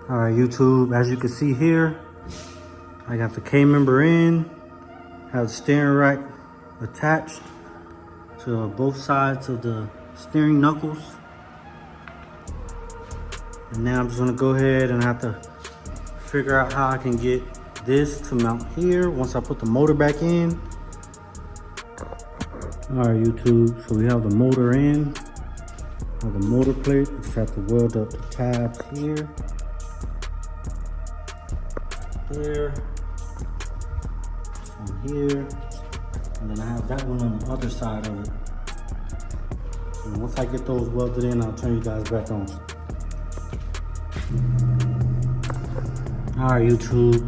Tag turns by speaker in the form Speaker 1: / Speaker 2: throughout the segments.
Speaker 1: Alright YouTube, as you can see here, I got the K-member in, have the steering rack attached to both sides of the steering knuckles. And now I'm just gonna go ahead and have to figure out how I can get this to mount here once I put the motor back in. Alright YouTube, so we have the motor in, have the motor plate, just have to weld up the tabs here. There, this one here, and then I have that one on the other side of it. And once I get those welded in, I'll turn you guys back on. Alright YouTube,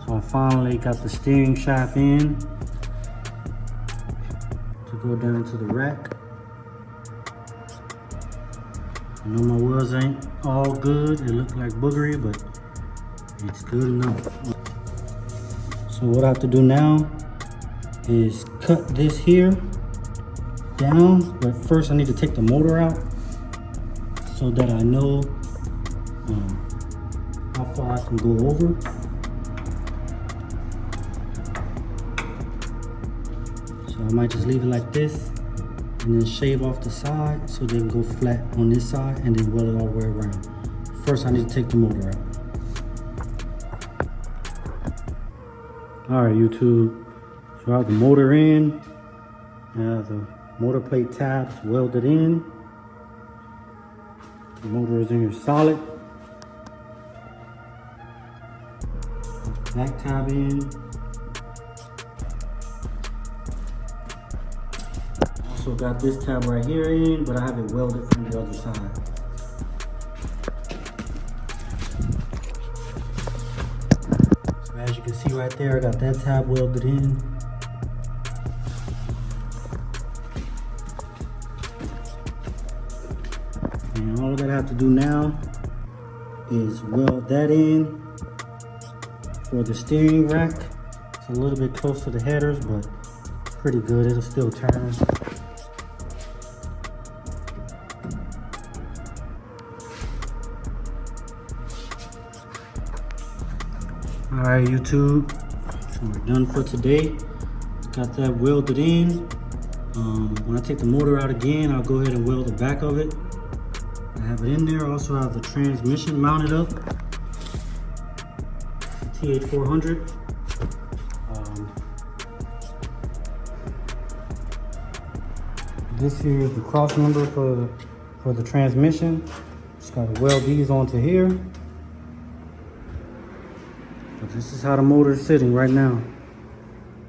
Speaker 1: so I finally got the steering shaft in to go down to the rack. I know my wheels ain't all good, they look like boogery, but it's good enough. So what I have to do now is cut this here down, but first I need to take the motor out so that I know how far I can go over. So I might just leave it like this and then shave off the side so they can go flat on this side and then weld it all the way around. First I need to take the motor out. Alright YouTube, so I have the motor in, I have the motor plate tabs welded in. The motor is in here solid. Back tab in. Also got this tab right here in, but I have it welded from the other side. As you can see right there, I got that tab welded in. And all that I have to do now is weld that in for the steering rack. It's a little bit close to the headers, but it's pretty good. It'll still turn. Alright YouTube, so we're done for today. Got that welded in. When I take the motor out again, I'll go ahead and weld the back of it. I have it in there. I also have the transmission mounted up. Th400. This here is the Crossmember for the transmission. Just gotta weld these onto here. But this is how the motor is sitting right now.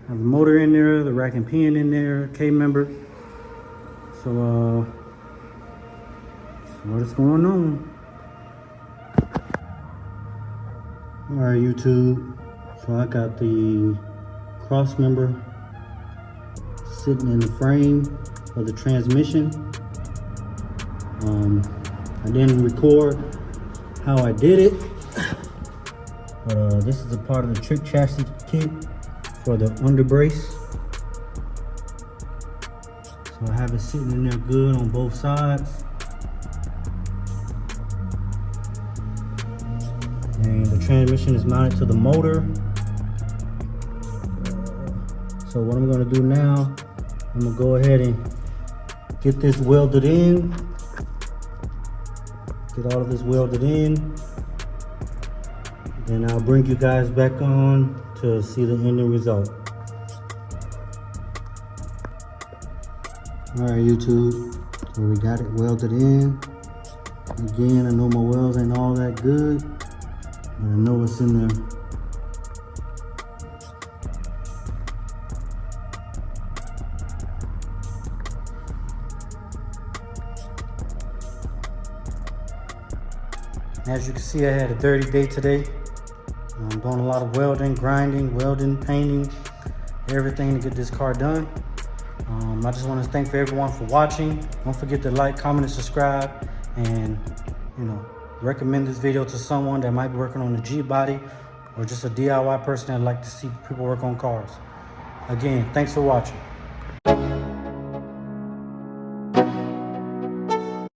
Speaker 1: I have the motor in there, the rack and pin in there, K-member. So what is going on? Alright YouTube, so I got the Crossmember sitting in the frame for the transmission. I didn't record how I did it, but this is a part of the trick chassis kit for the under brace. So I have it sitting in there good on both sides. And the transmission is mounted to the motor. So what I'm gonna do now, I'm gonna go ahead and get this welded in. Get all of this welded in. Then I'll bring you guys back on to see the ending result. Alright YouTube, so we got it welded in. Again, I know my welds ain't all that good, but I know what's in there. As you can see, I had a dirty day today. I'm doing a lot of welding, grinding, painting, everything to get this car done. I just want to thank everyone for watching. Don't forget to like, comment, and subscribe, and recommend this video to someone that might be working on the G body or just a DIY person that like to see people work on cars. Again, thanks for watching.